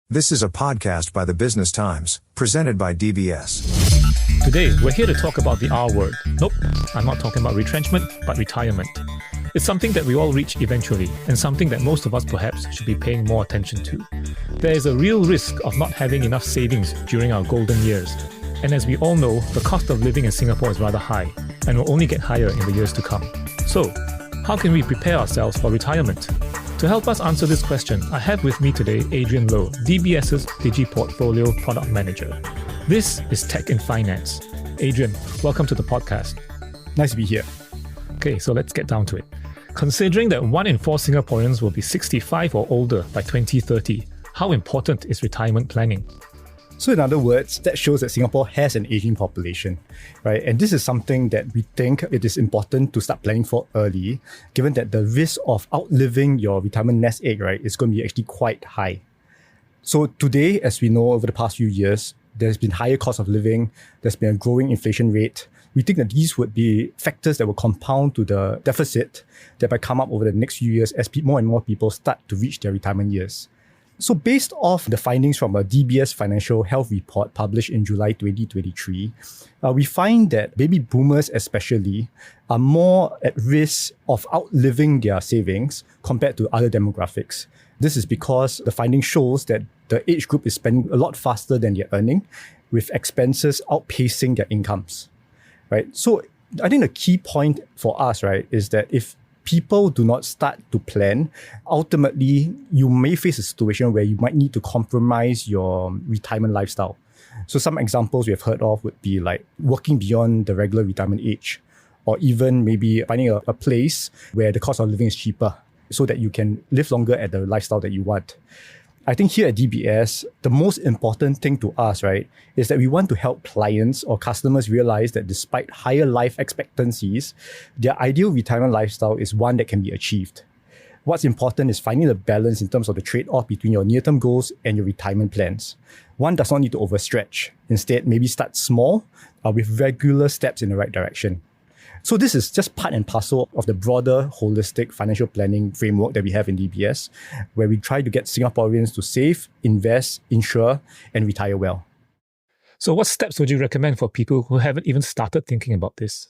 This is a podcast by the Business Times, presented by DBS. Today, we're here to talk about the R word. Nope, I'm not talking about retrenchment, but retirement. It's something that we all reach eventually, and something that most of us perhaps should be paying more attention to. There is a real risk of not having enough savings during our golden years. And as we all know, the cost of living in Singapore is rather high, and will only get higher in the years to come. So, how can we prepare ourselves for retirement? To help us answer this question, I have with me today Adrian Low, DBS's DigiPortfolio Product Manager. This is Tech in Finance. Adrian, welcome to the podcast. Nice to be here. Okay, so let's get down to it. Considering that 1 in 4 Singaporeans will be 65 or older by 2030, how important is retirement planning? So in other words, that shows that Singapore has an aging population, right? And this is something that we think it is important to start planning for early, given that the risk of outliving your retirement nest egg, right, is going to be actually quite high. So today, as we know, over the past few years, there's been higher cost of living, there's been a growing inflation rate. We think that these would be factors that will compound to the deficit that might come up over the next few years as more and more people start to reach their retirement years. So based off the findings from a DBS Financial Health Report published in July 2023, we find that baby boomers especially are more at risk of outliving their savings compared to other demographics. This is because the finding shows that the age group is spending a lot faster than they're earning, with expenses outpacing their incomes, right? So I think the key point for us, right, is that if people do not start to plan, ultimately, you may face a situation where you might need to compromise your retirement lifestyle. So some examples we have heard of would be like working beyond the regular retirement age, or even maybe finding a place where the cost of living is cheaper so that you can live longer at the lifestyle that you want. I think here at DBS, the most important thing to us, right, is that we want to help clients or customers realize that despite higher life expectancies, their ideal retirement lifestyle is one that can be achieved. What's important is finding the balance in terms of the trade-off between your near-term goals and your retirement plans. One does not need to overstretch. Instead, maybe start small with regular steps in the right direction. So this is just part and parcel of the broader holistic financial planning framework that we have in DBS, where we try to get Singaporeans to save, invest, insure, and retire well. So what steps would you recommend for people who haven't even started thinking about this?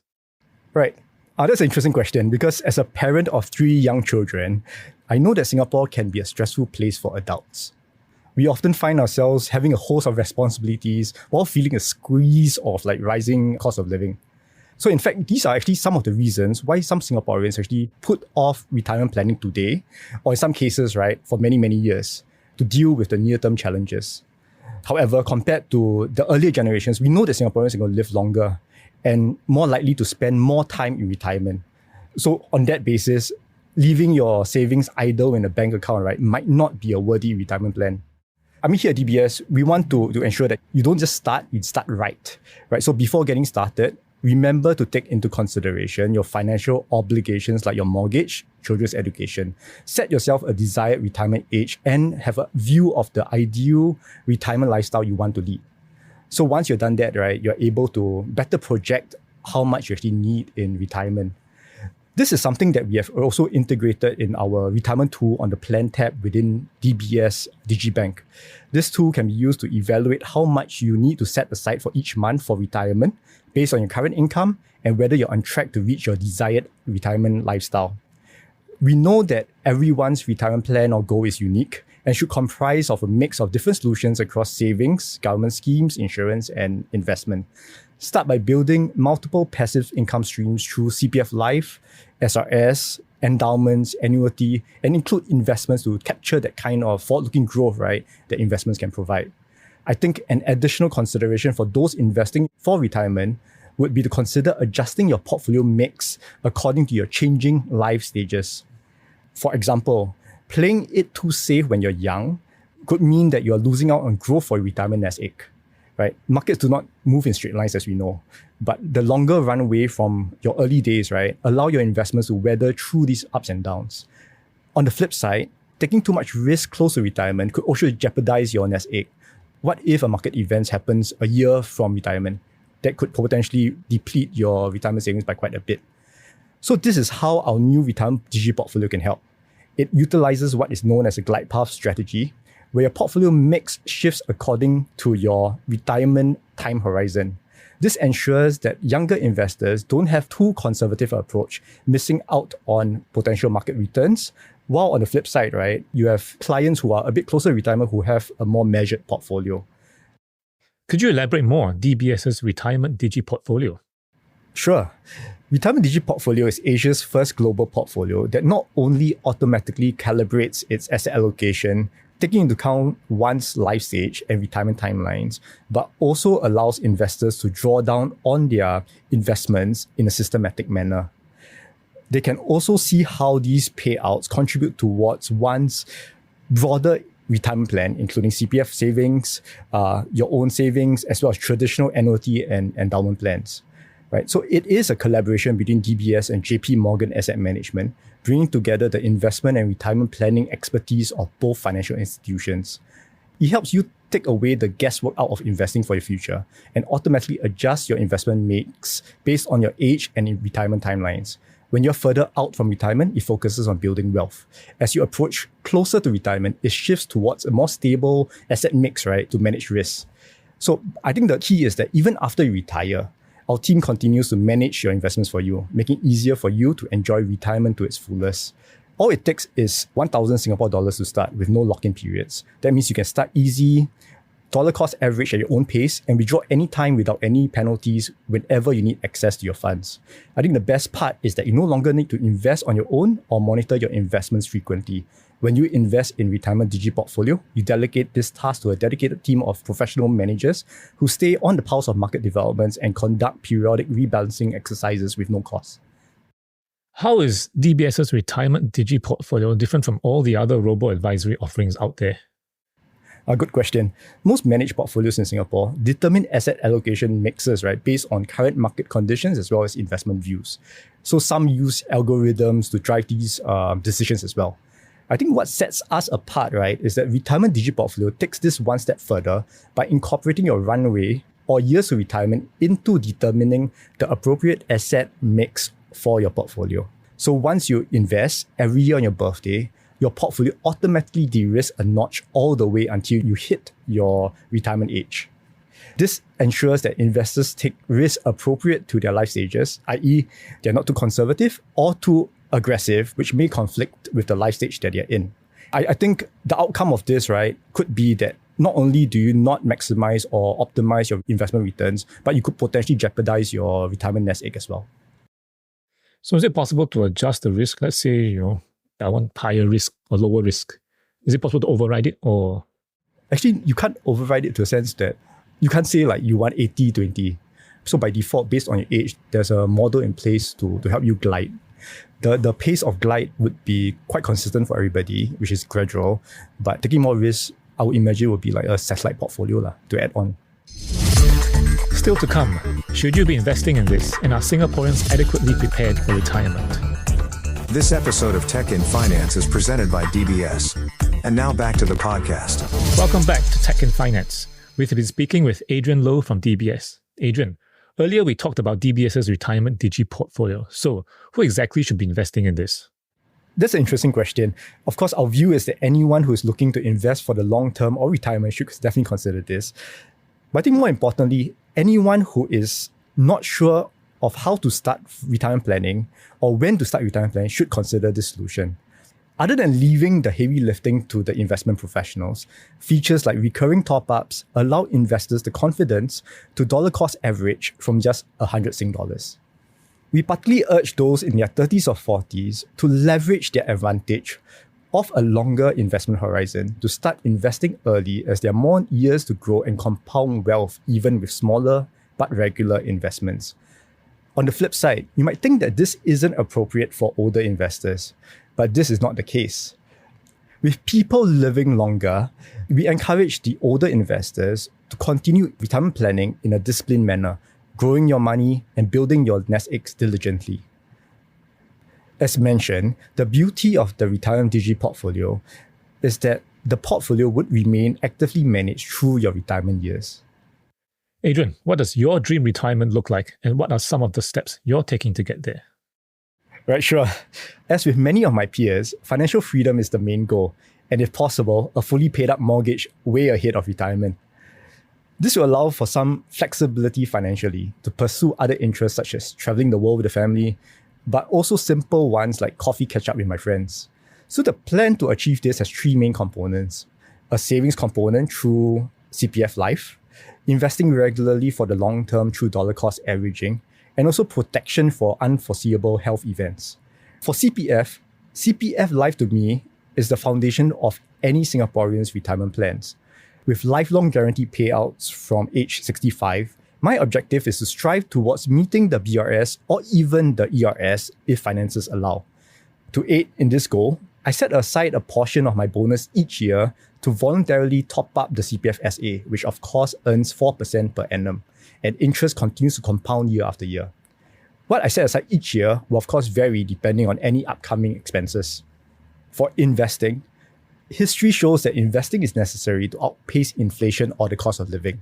Right. That's an interesting question, because as a parent of 3 young children, I know that Singapore can be a stressful place for adults. We often find ourselves having a host of responsibilities while feeling a squeeze of rising cost of living. So in fact, these are actually some of the reasons why some Singaporeans actually put off retirement planning today, or in some cases, right, for many, many years, to deal with the near-term challenges. However, compared to the earlier generations, we know that Singaporeans are going to live longer and more likely to spend more time in retirement. So on that basis, leaving your savings idle in a bank account, right, might not be a worthy retirement plan. I mean, here at DBS, we want to ensure that you don't just start, you start right? So before getting started, remember to take into consideration your financial obligations like your mortgage, children's education. Set yourself a desired retirement age and have a view of the ideal retirement lifestyle you want to lead. So once you've done that, right, you're able to better project how much you actually need in retirement. This is something that we have also integrated in our retirement tool on the plan tab within DBS DigiBank. This tool can be used to evaluate how much you need to set aside for each month for retirement based on your current income and whether you're on track to reach your desired retirement lifestyle. We know that everyone's retirement plan or goal is unique and should comprise of a mix of different solutions across savings, government schemes, insurance, and investment. Start by building multiple passive income streams through CPF Life, SRS, endowments, annuity, and include investments to capture that kind of forward-looking growth, right, that investments can provide. I think an additional consideration for those investing for retirement would be to consider adjusting your portfolio mix according to your changing life stages. For example, playing it too safe when you're young could mean that you're losing out on growth for your retirement nest egg. Right? Markets do not move in straight lines, as we know, but the longer runway from your early days, right, allow your investments to weather through these ups and downs. On the flip side, taking too much risk close to retirement could also jeopardize your nest egg. What if a market event happens a year from retirement? That could potentially deplete your retirement savings by quite a bit. So this is how our new retirement DigiPortfolio can help. It utilizes what is known as a glide path strategy, where your portfolio mix shifts according to your retirement time horizon. This ensures that younger investors don't have too conservative an approach, missing out on potential market returns. While on the flip side, right, you have clients who are a bit closer to retirement who have a more measured portfolio. Could you elaborate more on DBS's Retirement DigiPortfolio? Sure. Retirement DigiPortfolio is Asia's first global portfolio that not only automatically calibrates its asset allocation, taking into account one's life stage and retirement timelines, but also allows investors to draw down on their investments in a systematic manner. They can also see how these payouts contribute towards one's broader retirement plan, including CPF savings, your own savings, as well as traditional annuity and endowment plans. Right? So it is a collaboration between DBS and JP Morgan Asset Management, bringing together the investment and retirement planning expertise of both financial institutions. It helps you take away the guesswork out of investing for your future and automatically adjust your investment mix based on your age and retirement timelines. When you're further out from retirement, it focuses on building wealth. As you approach closer to retirement, it shifts towards a more stable asset mix, right, to manage risks. So I think the key is that even after you retire, our team continues to manage your investments for you, making it easier for you to enjoy retirement to its fullest. All it takes is 1,000 Singapore dollars to start with no lock-in periods. That means you can start easy, dollar cost average at your own pace, and withdraw anytime without any penalties whenever you need access to your funds. I think the best part is that you no longer need to invest on your own or monitor your investments frequently. When you invest in Retirement DigiPortfolio, you delegate this task to a dedicated team of professional managers who stay on the pulse of market developments and conduct periodic rebalancing exercises with no cost. How is DBS's Retirement DigiPortfolio different from all the other robo-advisory offerings out there? A good question. Most managed portfolios in Singapore determine asset allocation mixes, right, based on current market conditions as well as investment views. So some use algorithms to drive these decisions as well. I think what sets us apart, right, is that Retirement DigiPortfolio takes this one step further by incorporating your runway or years to retirement into determining the appropriate asset mix for your portfolio. So once you invest every year on your birthday, your portfolio automatically de-risks a notch all the way until you hit your retirement age. This ensures that investors take risks appropriate to their life stages, i.e., they're not too conservative or too aggressive, which may conflict with the life stage that they're in. I think the outcome of this, right, could be that not only do you not maximize or optimize your investment returns, but you could potentially jeopardize your retirement nest egg as well. So is it possible to adjust the risk? Let's say, I want higher risk or lower risk. Is it possible to override it or? Actually, you can't override it to a sense that you can't say like you want 80-20. So by default, based on your age, there's a model in place to help you glide. The pace of glide would be quite consistent for everybody, which is gradual. But taking more risks, I would imagine would be like a satellite portfolio to add on. Still to come, should you be investing in this, and are Singaporeans adequately prepared for retirement? This episode of Tech in Finance is presented by DBS. And now back to the podcast. Welcome back to Tech in Finance. We've been speaking with Adrian Low from DBS. Adrian, earlier we talked about DBS's Retirement DigiPortfolio. So who exactly should be investing in this? That's an interesting question. Of course, our view is that anyone who is looking to invest for the long term or retirement should definitely consider this. But I think more importantly, anyone who is not sure of how to start retirement planning or when to start retirement planning should consider this solution. Other than leaving the heavy lifting to the investment professionals, features like recurring top-ups allow investors the confidence to dollar cost average from just 100 Sing dollars. We particularly urge those in their 30s or 40s to leverage their advantage of a longer investment horizon to start investing early, as there are more years to grow and compound wealth even with smaller but regular investments. On the flip side, you might think that this isn't appropriate for older investors, but this is not the case. With people living longer, we encourage the older investors to continue retirement planning in a disciplined manner, growing your money and building your nest eggs diligently. As mentioned, the beauty of the Retirement DigiPortfolio is that the portfolio would remain actively managed through your retirement years. Adrian, what does your dream retirement look like, and what are some of the steps you're taking to get there? Right, sure. As with many of my peers, financial freedom is the main goal. and if possible, a fully paid up mortgage way ahead of retirement. This will allow for some flexibility financially to pursue other interests such as traveling the world with the family, but also simple ones like coffee catch-up with my friends. So the plan to achieve this has three main components: a savings component through CPF Life, investing regularly for the long term through dollar cost averaging, and also protection for unforeseeable health events. For CPF Life to me is the foundation of any Singaporean's retirement plans. With lifelong guaranteed payouts from age 65, my objective is to strive towards meeting the BRS or even the ERS if finances allow. To aid in this goal, I set aside a portion of my bonus each year to voluntarily top up the CPF SA, which of course earns 4% per annum, and interest continues to compound year after year. What I set aside each year will of course vary depending on any upcoming expenses. For investing, history shows that investing is necessary to outpace inflation or the cost of living.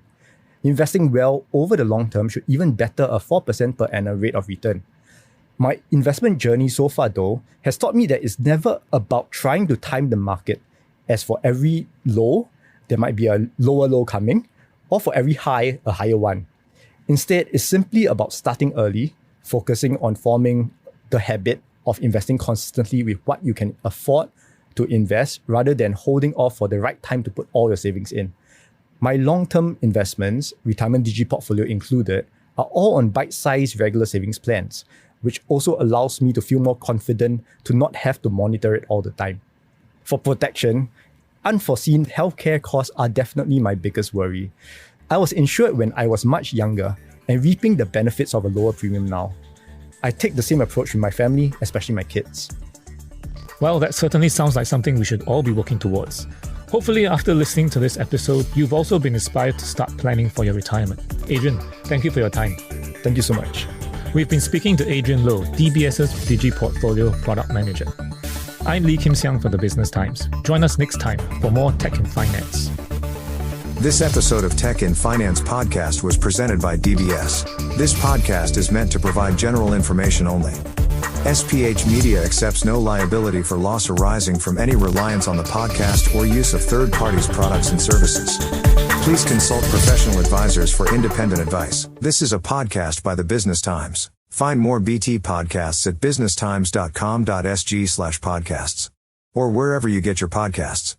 Investing well over the long term should even better a 4% per annum rate of return. My investment journey so far, though, has taught me that it's never about trying to time the market, as for every low, there might be a lower low coming, or for every high, a higher one. Instead, it's simply about starting early, focusing on forming the habit of investing consistently with what you can afford to invest rather than holding off for the right time to put all your savings in. My long-term investments, retirement DigiPortfolio included, are all on bite-sized regular savings plans, which also allows me to feel more confident to not have to monitor it all the time. For protection, unforeseen healthcare costs are definitely my biggest worry. I was insured when I was much younger and reaping the benefits of a lower premium now. I take the same approach with my family, especially my kids. Well, that certainly sounds like something we should all be working towards. Hopefully, after listening to this episode, you've also been inspired to start planning for your retirement. Adrian, thank you for your time. Thank you so much. We've been speaking to Adrian Low, DBS's DigiPortfolio Product Manager. I'm Kim Siang for the Business Times. Join us next time for more Tech and Finance. This episode of Tech in Finance podcast was presented by DBS. This podcast is meant to provide general information only. SPH Media accepts no liability for loss arising from any reliance on the podcast or use of third parties' products and services. Please consult professional advisors for independent advice. This is a podcast by the Business Times. Find more BT podcasts at businesstimes.com.sg/podcasts or wherever you get your podcasts.